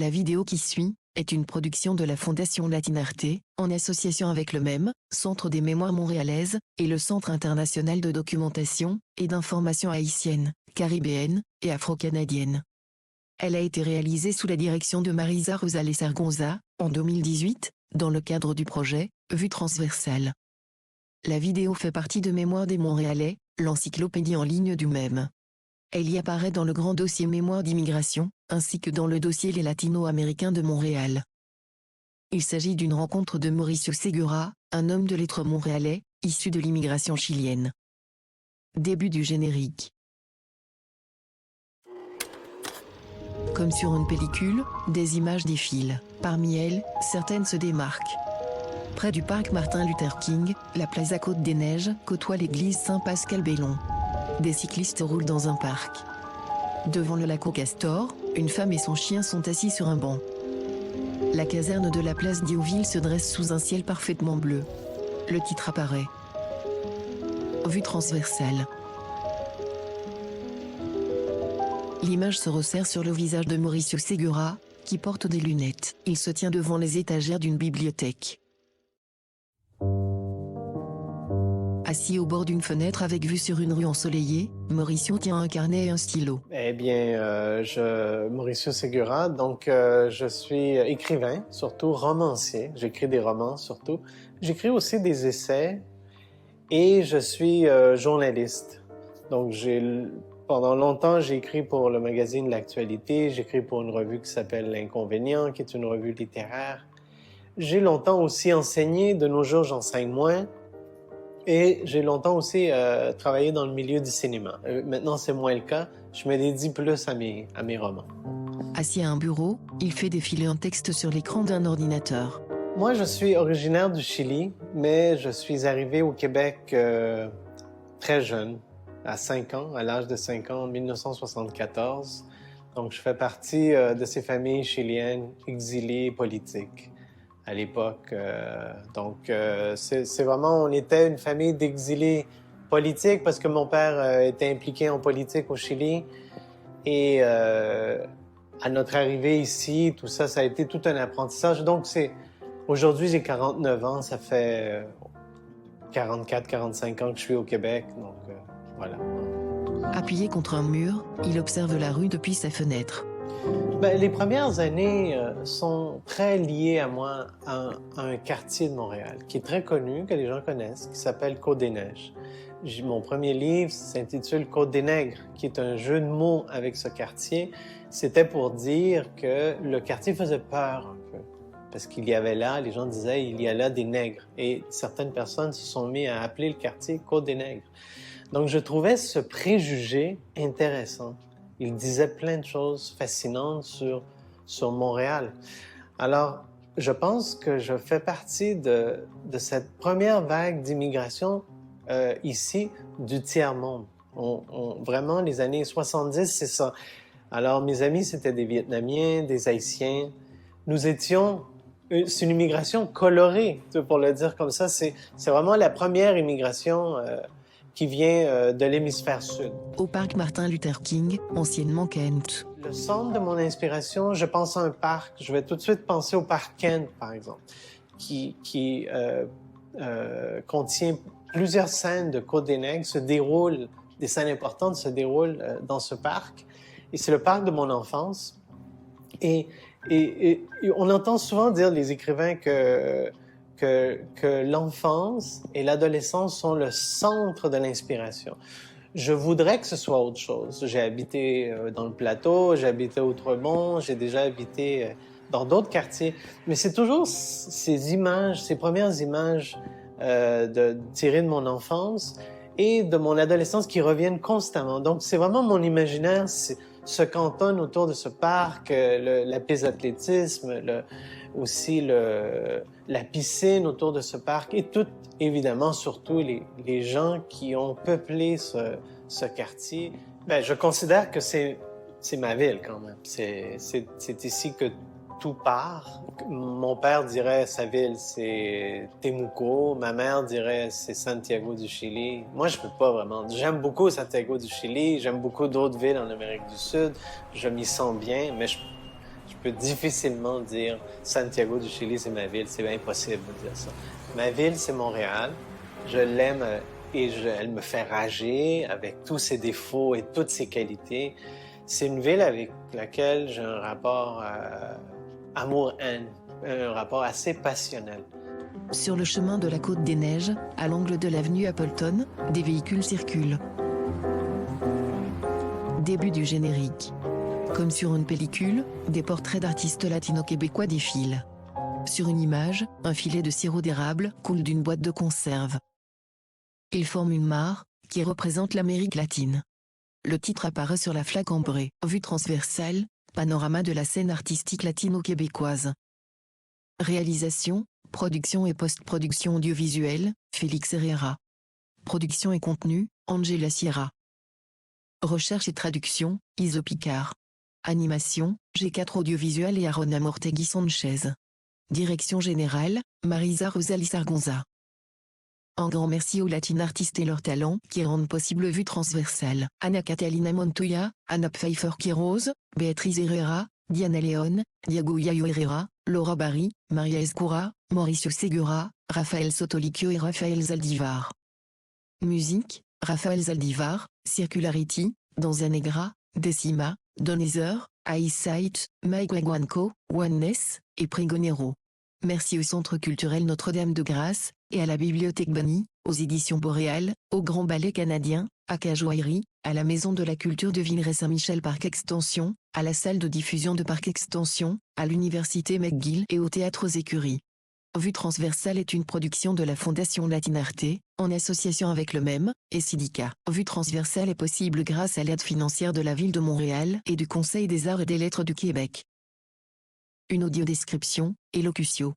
La vidéo qui suit est une production de la Fondation Latinarte, en association avec le MEM, Centre des Mémoires montréalaises, et le Centre international de documentation et d'information haïtienne, caribéenne et afro-canadienne. Elle a été réalisée sous la direction de Marisa Rosales Argonza, en 2018, dans le cadre du projet « Vue transversale ». La vidéo fait partie de Mémoire des Montréalais, l'encyclopédie en ligne du MEM. Elle y apparaît dans le grand dossier Mémoire d'immigration, ainsi que dans le dossier Les Latino-Américains de Montréal. Il s'agit d'une rencontre de Mauricio Segura, un homme de lettres montréalais, issu de l'immigration chilienne. Début du générique. Comme sur une pellicule, des images défilent. Parmi elles, certaines se démarquent. Près du parc Martin Luther King, la Plaza Côte-des-Neiges côtoie l'église Saint-Pascal-Bellon. Des cyclistes roulent dans un parc. Devant le lac aux Castors, une femme et son chien sont assis sur un banc. La caserne de la place Diouville se dresse sous un ciel parfaitement bleu. Le titre apparaît. Vue transversale. L'image se resserre sur le visage de Mauricio Segura, qui porte des lunettes. Il se tient devant les étagères d'une bibliothèque. Assis au bord d'une fenêtre avec vue sur une rue ensoleillée, Mauricio tient un carnet et un stylo. Eh bien, Mauricio Segura, donc je suis écrivain, surtout romancier. J'écris des romans, surtout. J'écris aussi des essais et je suis journaliste. Donc, pendant longtemps, j'ai écrit pour le magazine L'Actualité. J'écris pour une revue qui s'appelle L'Inconvénient, qui est une revue littéraire. J'ai longtemps aussi enseigné. De nos jours, j'enseigne moins. Et j'ai longtemps aussi travaillé dans le milieu du cinéma. Maintenant, c'est moins le cas. Je me dédie plus à mes romans. Assis à un bureau, il fait défiler un texte sur l'écran d'un ordinateur. Moi, je suis originaire du Chili, mais je suis arrivé au Québec très jeune, à 5 ans, à l'âge de 5 ans, en 1974. Donc, je fais partie de ces familles chiliennes exilées politiques à l'époque. C'est vraiment, on était une famille d'exilés politiques parce que mon père était impliqué en politique au Chili. Et à notre arrivée ici, tout ça, ça a été tout un apprentissage. Donc, aujourd'hui, j'ai 49 ans, ça fait 44-45 ans que je suis au Québec. Donc, voilà. Appuyé contre un mur, il observe la rue depuis sa fenêtre. Bien, les premières années sont très liées à moi, à un quartier de Montréal qui est très connu, que les gens connaissent, qui s'appelle Côte-des-Neiges. Mon premier livre s'intitule Côte-des-Nègres, qui est un jeu de mots avec ce quartier. C'était pour dire que le quartier faisait peur un peu, parce qu'il y avait là, les gens disaient, il y a là des nègres. Et certaines personnes se sont mis à appeler le quartier Côte-des-Nègres. Donc, je trouvais ce préjugé intéressant. Il disait plein de choses fascinantes sur Montréal. Alors, je pense que je fais partie de cette première vague d'immigration ici du tiers-monde. Vraiment, les années 70, c'est ça. Alors, mes amis, c'était des Vietnamiens, des Haïtiens. Nous étions... C'est une immigration colorée, pour le dire comme ça. C'est vraiment la première immigration qui vient de l'hémisphère sud. Au parc Martin Luther King, anciennement Kent. Le centre de mon inspiration, je pense à un parc. Je vais tout de suite penser au parc Kent, par exemple, qui contient plusieurs scènes de Côte-des-Nègres, des scènes importantes se déroulent dans ce parc. Et c'est le parc de mon enfance. Et on entend souvent dire, les écrivains, que l'enfance et l'adolescence sont le centre de l'inspiration. Je voudrais que ce soit autre chose. J'ai habité dans le Plateau, j'ai habité au Tremont, j'ai déjà habité dans d'autres quartiers. Mais c'est toujours ces images, ces premières images tirées de mon enfance et de mon adolescence qui reviennent constamment. Donc, c'est vraiment mon imaginaire se cantonne autour de ce parc, la piste d'athlétisme, aussi la piscine autour de ce parc et tout, évidemment, surtout les gens qui ont peuplé ce quartier. Bien, je considère que c'est ma ville quand même. C'est ici que tout part. Mon père dirait sa ville, c'est Temuco. Ma mère dirait c'est Santiago du Chili. Moi, je peux pas vraiment. J'aime beaucoup Santiago du Chili. J'aime beaucoup d'autres villes en Amérique du Sud. Je m'y sens bien, mais Je peux difficilement dire Santiago du Chili, c'est ma ville. C'est impossible de dire ça. Ma ville, c'est Montréal. Je l'aime elle me fait rager avec tous ses défauts et toutes ses qualités. C'est une ville avec laquelle j'ai un rapport amour-haine, un rapport assez passionnel. Sur le chemin de la Côte des Neiges, à l'angle de l'avenue Appleton, des véhicules circulent. Début du générique. Comme sur une pellicule, des portraits d'artistes latino-québécois défilent. Sur une image, un filet de sirop d'érable coule d'une boîte de conserve. Ils forment une mare, qui représente l'Amérique latine. Le titre apparaît sur la flaque ambrée. Vue transversale, panorama de la scène artistique latino-québécoise. Réalisation, production et post-production audiovisuelle, Félix Herrera. Production et contenu, Angela Sierra. Recherche et traduction, Iso Picard. Animation, G4 Audiovisuel et Arona Mortegui Sanchez. Direction générale, Marisa Rosalie Sargonza. Un grand merci aux Latin artistes et leurs talents qui rendent possible Vue transversale. Ana Catalina Montoya, Ana Pfeiffer Quiroz, Béatrice Herrera, Diana León, Diego Yayo Herrera, Laura Barry, Maria Escura, Mauricio Segura, Rafael Sotolicchio et Rafael Zaldivar. Musique, Rafael Zaldivar, Circularity, Danza Negra, Decima, Donezer, Eyesight, Mike Wagwanko, Oneness, et Pregonero. Merci au Centre culturel Notre-Dame de Grâce, et à la Bibliothèque Bani, aux éditions Boréal, au Grand Ballet canadien, à Cajoairie, à la Maison de la Culture de Villeray-Saint-Michel Parc Extension, à la salle de diffusion de Parc Extension, à l'Université McGill et au Théâtre Écurie. Vue transversale est une production de la Fondation Latinarte, en association avec le MEM et Syndicat. Vue transversale est possible grâce à l'aide financière de la Ville de Montréal et du Conseil des arts et des lettres du Québec. Une audiodescription, élocution.